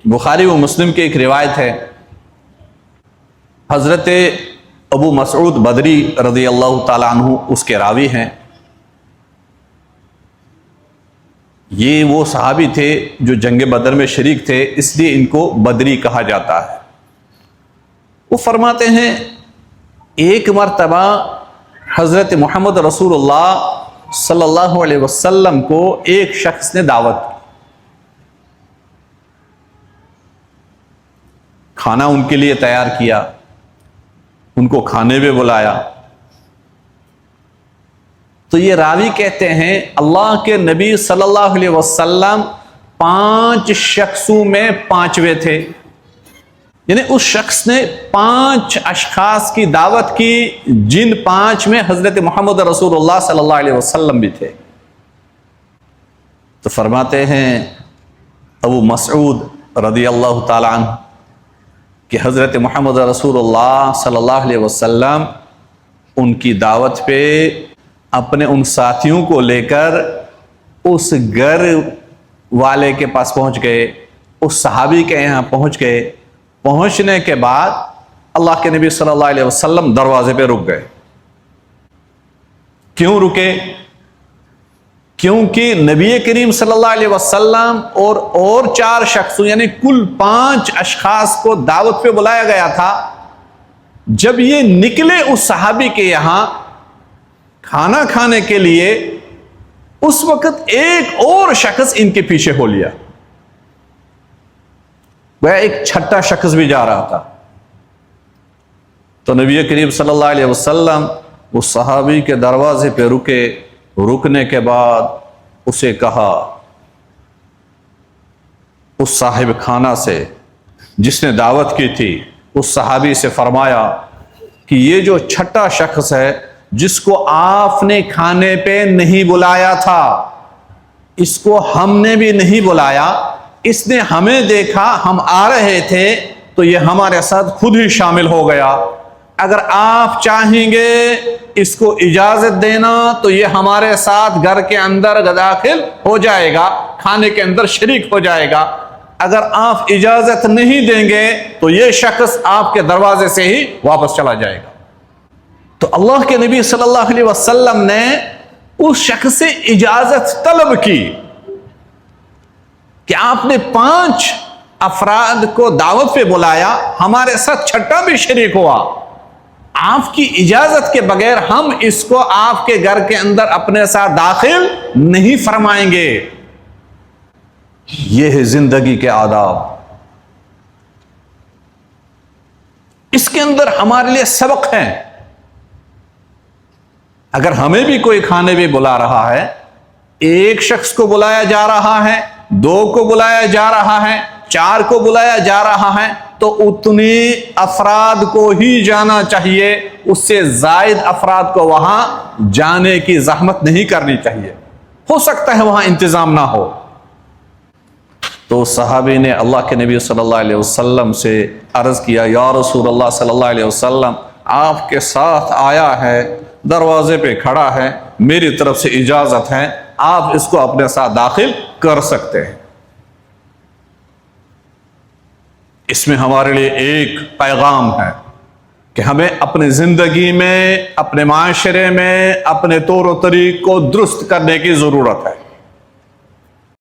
بخاری و مسلم کی ایک روایت ہے، حضرت ابو مسعود بدری رضی اللہ تعالیٰ عنہ اس کے راوی ہیں۔ یہ وہ صحابی تھے جو جنگ بدر میں شریک تھے، اس لیے ان کو بدری کہا جاتا ہے۔ وہ فرماتے ہیں ایک مرتبہ حضرت محمد رسول اللہ صلی اللہ علیہ وسلم کو ایک شخص نے دعوت کی، کھانا ان کے لیے تیار کیا، ان کو کھانے پہ بلایا۔ تو یہ راوی کہتے ہیں اللہ کے نبی صلی اللہ علیہ وسلم 5 شخصوں میں 5ویں تھے، یعنی اس شخص نے 5 اشخاص کی دعوت کی، جن 5 میں حضرت محمد رسول اللہ صلی اللہ علیہ وسلم بھی تھے۔ تو فرماتے ہیں ابو مسعود رضی اللہ تعالی عنہ کہ حضرت محمد رسول اللہ صلی اللہ علیہ وسلم ان کی دعوت پہ اپنے ان ساتھیوں کو لے کر اس گھر والے کے پاس پہنچ گئے، اس صحابی کے یہاں پہنچ گئے۔ پہنچنے کے بعد اللہ کے نبی صلی اللہ علیہ وسلم دروازے پہ رک گئے۔ کیوں رکے؟ کیونکہ نبی کریم صلی اللہ علیہ وسلم اور 4 شخص یعنی کل 5 اشخاص کو دعوت پہ بلایا گیا تھا۔ جب یہ نکلے اس صحابی کے یہاں کھانا کھانے کے لیے، اس وقت ایک اور شخص ان کے پیچھے ہو لیا، وہ ایک چھٹا شخص بھی جا رہا تھا۔ تو نبی کریم صلی اللہ علیہ وسلم اس صحابی کے دروازے پہ رکے، رکنے کے بعد اسے کہا، اس صاحب کھانا سے جس نے دعوت کی تھی، اس صحابی سے فرمایا کہ یہ جو چھٹا شخص ہے جس کو آپ نے کھانے پہ نہیں بلایا تھا، اس کو ہم نے بھی نہیں بلایا، اس نے ہمیں دیکھا ہم آ رہے تھے تو یہ ہمارے ساتھ خود ہی شامل ہو گیا۔ اگر آپ چاہیں گے اس کو اجازت دینا تو یہ ہمارے ساتھ گھر کے اندر داخل ہو جائے گا، کھانے کے اندر شریک ہو جائے گا۔ اگر آپ اجازت نہیں دیں گے تو یہ شخص آپ کے دروازے سے ہی واپس چلا جائے گا۔ تو اللہ کے نبی صلی اللہ علیہ وسلم نے اس شخص سے اجازت طلب کی کہ آپ نے 5 افراد کو دعوت پہ بلایا، ہمارے ساتھ چھٹا بھی شریک ہوا، آپ کی اجازت کے بغیر ہم اس کو آپ کے گھر کے اندر اپنے ساتھ داخل نہیں فرمائیں گے۔ یہ ہے زندگی کے آداب۔ اس کے اندر ہمارے لیے سبق ہے۔ اگر ہمیں بھی کوئی کھانے بھی بلا رہا ہے، ایک شخص کو بلایا جا رہا ہے، 2 کو بلایا جا رہا ہے، 4 کو بلایا جا رہا ہے، تو اتنی افراد کو ہی جانا چاہیے، اس سے زائد افراد کو وہاں جانے کی زحمت نہیں کرنی چاہیے۔ ہو سکتا ہے وہاں انتظام نہ ہو۔ تو صحابی نے اللہ کے نبی صلی اللہ علیہ وسلم سے عرض کیا، یا رسول اللہ صلی اللہ علیہ وسلم، آپ کے ساتھ آیا ہے، دروازے پہ کھڑا ہے، میری طرف سے اجازت ہے، آپ اس کو اپنے ساتھ داخل کر سکتے ہیں۔ اس میں ہمارے لیے ایک پیغام ہے کہ ہمیں اپنی زندگی میں، اپنے معاشرے میں، اپنے طور و طریق کو درست کرنے کی ضرورت ہے۔